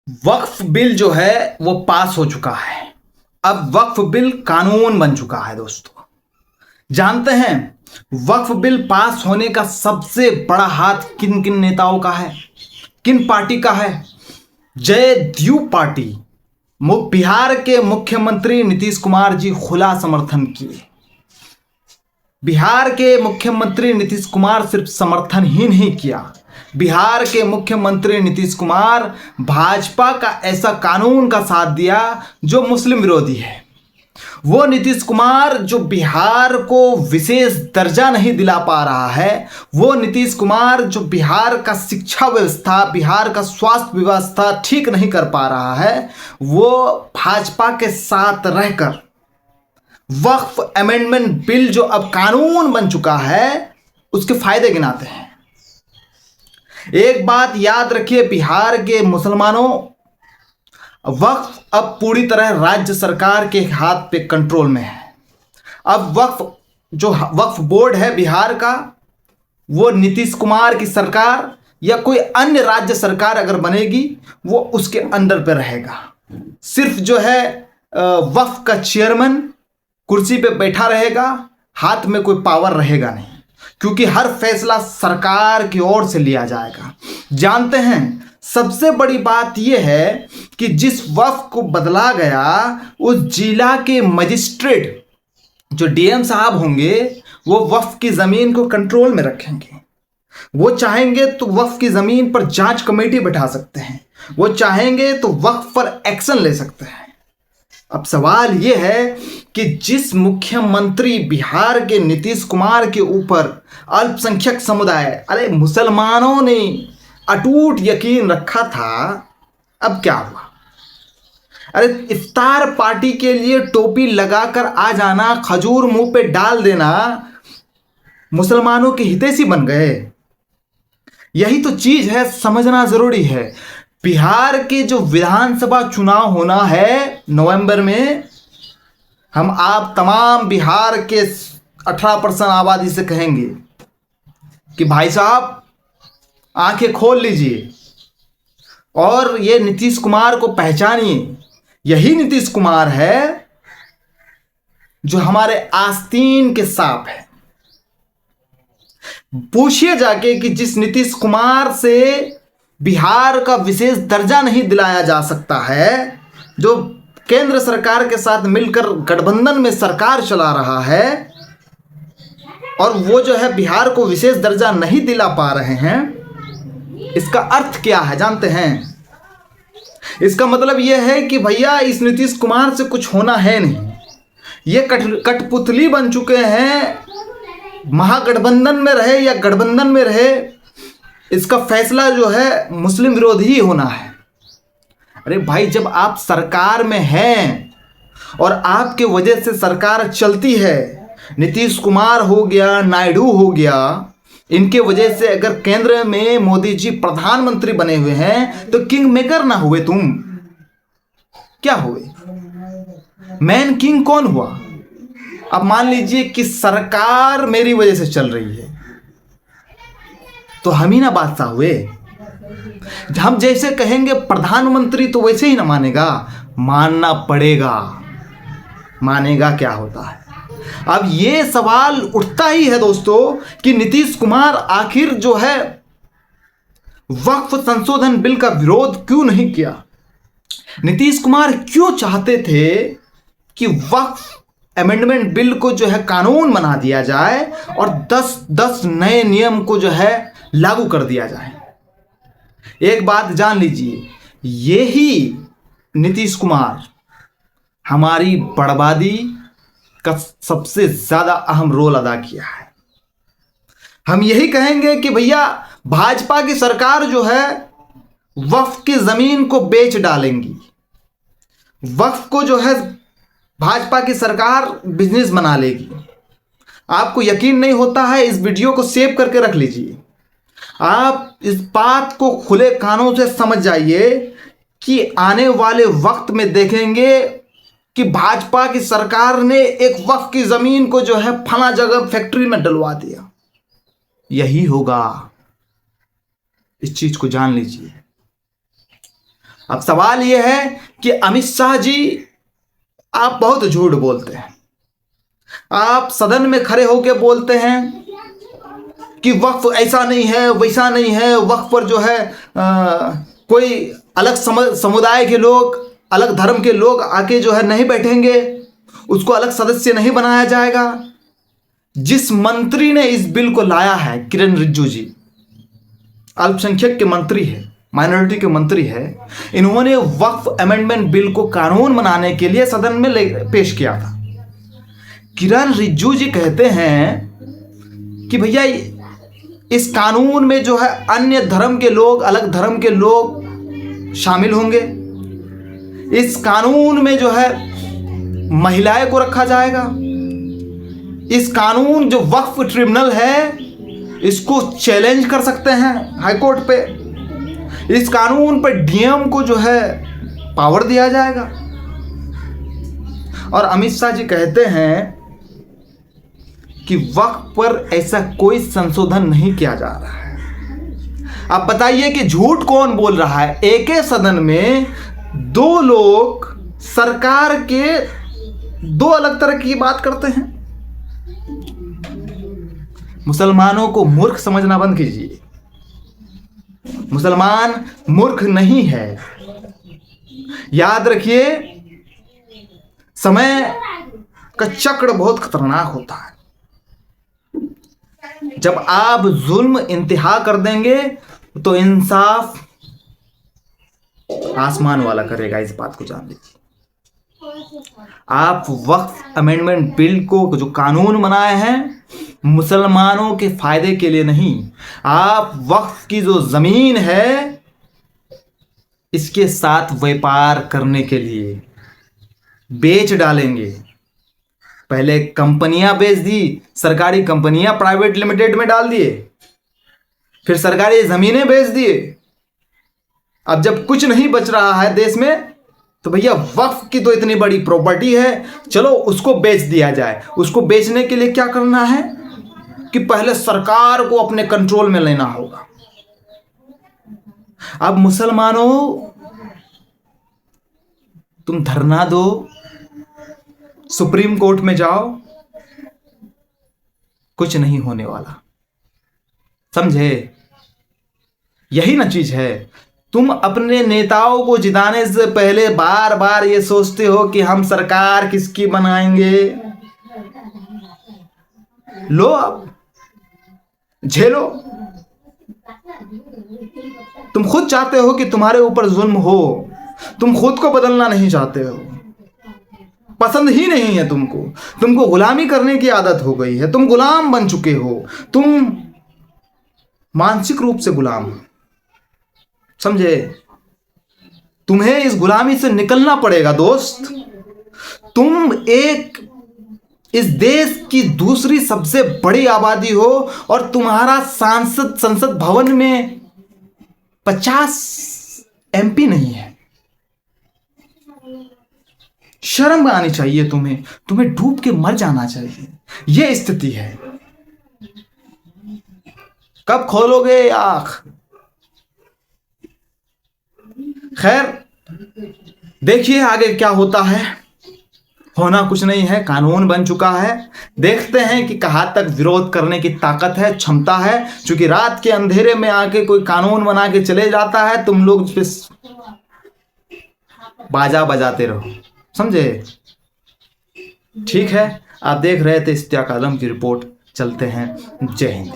वक्फ bill जो है वो पास हो चुका है। अब वक्फ बिल कानून बन चुका है दोस्तों। जानते हैं वक्फ बिल पास होने का सबसे बड़ा हाथ किन किन नेताओं का है, किन पार्टी का है? जदयू पार्टी। बिहार के मुख्यमंत्री नीतीश कुमार जी खुला समर्थन किए। बिहार के मुख्यमंत्री नीतीश कुमार सिर्फ समर्थन ही नहीं किया, बिहार के मुख्यमंत्री नीतीश कुमार भाजपा का ऐसा कानून का साथ दिया जो मुस्लिम विरोधी है। वो नीतीश कुमार जो बिहार को विशेष दर्जा नहीं दिला पा रहा है, वो नीतीश कुमार जो बिहार का शिक्षा व्यवस्था, बिहार का स्वास्थ्य व्यवस्था ठीक नहीं कर पा रहा है, वो भाजपा के साथ रहकर वक्फ अमेंडमेंट बिल जो अब कानून बन चुका है उसके फायदे गिनाते हैं। एक बात याद रखिए बिहार के मुसलमानों, वक्फ अब पूरी तरह राज्य सरकार के हाथ पे कंट्रोल में है। अब वक्फ बोर्ड है बिहार का, वो नीतीश कुमार की सरकार या कोई अन्य राज्य सरकार अगर बनेगी वो उसके अंडर पे रहेगा। सिर्फ जो है वक्फ का चेयरमैन कुर्सी पे बैठा रहेगा, हाथ में कोई पावर रहेगा नहीं, क्योंकि हर फैसला सरकार की ओर से लिया जाएगा। जानते हैं सबसे बड़ी बात यह है कि जिस वक्फ को बदला गया उस जिला के मजिस्ट्रेट जो डीएम साहब होंगे वो वक्फ की जमीन को कंट्रोल में रखेंगे। वो चाहेंगे तो वक्फ की जमीन पर जांच कमेटी बैठा सकते हैं, वो चाहेंगे तो वक्फ पर एक्शन ले सकते हैं। अब सवाल यह है कि जिस मुख्यमंत्री बिहार के नीतीश कुमार के ऊपर अल्पसंख्यक समुदाय, अरे मुसलमानों ने अटूट यकीन रखा था, अब क्या हुआ? अरे इफ्तार पार्टी के लिए टोपी लगाकर आ जाना, खजूर मुंह पे डाल देना, मुसलमानों के हितैषी बन गए। यही तो चीज है, समझना जरूरी है। बिहार के जो विधानसभा चुनाव होना है नवंबर में, हम आप तमाम बिहार के 18% आबादी से कहेंगे कि भाई साहब आंखें खोल लीजिए और ये नीतीश कुमार को पहचानिए। यही नीतीश कुमार है जो हमारे आस्तीन के सांप है। पूछिए जाके कि जिस नीतीश कुमार से बिहार का विशेष दर्जा नहीं दिलाया जा सकता है, जो केंद्र सरकार के साथ मिलकर गठबंधन में सरकार चला रहा है, और वो जो है बिहार को विशेष दर्जा नहीं दिला पा रहे हैं, इसका अर्थ क्या है जानते हैं? इसका मतलब यह है कि भैया इस नीतीश कुमार से कुछ होना है नहीं। ये कठपुतली बन चुके हैं। महागठबंधन में रहे या गठबंधन में रहे, इसका फैसला जो है मुस्लिम विरोधी ही होना है। अरे भाई जब आप सरकार में हैं और आपके वजह से सरकार चलती है, नीतीश कुमार हो गया, नायडू हो गया, इनके वजह से अगर केंद्र में मोदी जी प्रधानमंत्री बने हुए हैं तो किंग मेकर ना हुए तुम? क्या हुए? मैन किंग कौन हुआ? अब मान लीजिए कि सरकार मेरी वजह से चल रही है तो हम ही ना बादशाह हुए। हम जैसे कहेंगे प्रधानमंत्री तो वैसे ही ना मानेगा, मानना पड़ेगा। मानेगा क्या होता है? अब ये सवाल उठता ही है दोस्तों कि नीतीश कुमार आखिर जो है वक्फ संशोधन बिल का विरोध क्यों नहीं किया? नीतीश कुमार क्यों चाहते थे कि वक्फ अमेंडमेंट बिल को जो है कानून बना दिया जाए और 10 नए नियम को जो है लागू कर दिया जाए? एक बात जान लीजिए, यही नीतीश कुमार हमारी बर्बादी का सबसे ज्यादा अहम रोल अदा किया है। हम यही कहेंगे कि भैया भाजपा की सरकार जो है वक्फ की जमीन को बेच डालेंगी। वक्फ को जो है भाजपा की सरकार बिजनेस बना लेगी। आपको यकीन नहीं होता है, इस वीडियो को सेव करके रख लीजिए। आप इस बात को खुले कानों से समझ जाइए कि आने वाले वक्त में देखेंगे कि भाजपा की सरकार ने एक वक्फ की जमीन को जो है फला जगह फैक्ट्री में डलवा दिया। यही होगा, इस चीज को जान लीजिए। अब सवाल यह है कि अमित शाह जी, आप बहुत झूठ बोलते हैं। आप सदन में खड़े होकर बोलते हैं कि वक्फ ऐसा नहीं है, वैसा नहीं है, वक्फ पर जो है कोई अलग समुदाय के लोग, अलग धर्म के लोग आके जो है नहीं बैठेंगे, उसको अलग सदस्य नहीं बनाया जाएगा। जिस मंत्री ने इस बिल को लाया है, किरण रिजिजू जी, अल्पसंख्यक के मंत्री है, माइनॉरिटी के मंत्री है, इन्होंने वक्फ अमेंडमेंट बिल को कानून बनाने के लिए सदन में पेश किया था। किरण रिजिजू जी कहते हैं कि भैया इस कानून में जो है अन्य धर्म के लोग, अलग धर्म के लोग शामिल होंगे। इस कानून में जो है महिलाएं को रखा जाएगा। इस कानून जो वक्फ ट्रिब्यूनल है, इसको चैलेंज कर सकते हैं हाईकोर्ट पे। इस कानून पर डीएम को जो है पावर दिया जाएगा। और अमित शाह जी कहते हैं कि वक्फ पर ऐसा कोई संशोधन नहीं किया जा रहा है। अब बताइए कि झूठ कौन बोल रहा है? एक ही सदन में दो लोग सरकार के दो अलग तरह की बात करते हैं। मुसलमानों को मूर्ख समझना बंद कीजिए। मुसलमान मूर्ख नहीं है। याद रखिए, समय का चक्र बहुत खतरनाक होता है। जब आप जुल्म इंतहा कर देंगे तो इंसाफ आसमान वाला करेगा, इस बात को जान लीजिए। आप वक्फ अमेंडमेंट बिल को जो कानून बनाए हैं, मुसलमानों के फायदे के लिए नहीं, आप वक्फ की जो जमीन है इसके साथ व्यापार करने के लिए बेच डालेंगे। पहले कंपनियां बेच दी, सरकारी कंपनियां प्राइवेट लिमिटेड में डाल दिए, फिर सरकारी जमीनें बेच दिए। अब जब कुछ नहीं बच रहा है देश में, तो भैया वक्फ की तो इतनी बड़ी प्रॉपर्टी है, चलो उसको बेच दिया जाए। उसको बेचने के लिए क्या करना है कि पहले सरकार को अपने कंट्रोल में लेना होगा। अब मुसलमानों, तुम धरना दो, सुप्रीम कोर्ट में जाओ, कुछ नहीं होने वाला, समझे? यही ना चीज है। तुम अपने नेताओं को जिताने से पहले बार बार ये सोचते हो कि हम सरकार किसकी बनाएंगे। लो, अब झेलो। तुम खुद चाहते हो कि तुम्हारे ऊपर जुल्म हो, तुम खुद को बदलना नहीं चाहते हो, पसंद ही नहीं है तुमको गुलामी करने की आदत हो गई है, तुम गुलाम बन चुके हो, तुम मानसिक रूप से गुलाम हो, समझे? तुम्हें इस गुलामी से निकलना पड़ेगा दोस्त। तुम एक इस देश की दूसरी सबसे बड़ी आबादी हो और तुम्हारा संसद भवन में 50 एमपी नहीं है। शर्म आनी चाहिए तुम्हें डूब के मर जाना चाहिए। यह स्थिति है। कब खोलोगे आंख? खैर, देखिए आगे क्या होता है। होना कुछ नहीं है, कानून बन चुका है। देखते हैं कि कहां तक विरोध करने की ताकत है, क्षमता है। क्योंकि रात के अंधेरे में आके कोई कानून बना के चले जाता है, तुम लोग उस पे बाजा बजाते रहो, समझे? ठीक है, आप देख रहे थे इश्तियाक आलम की रिपोर्ट। चलते हैं। जय हिंद।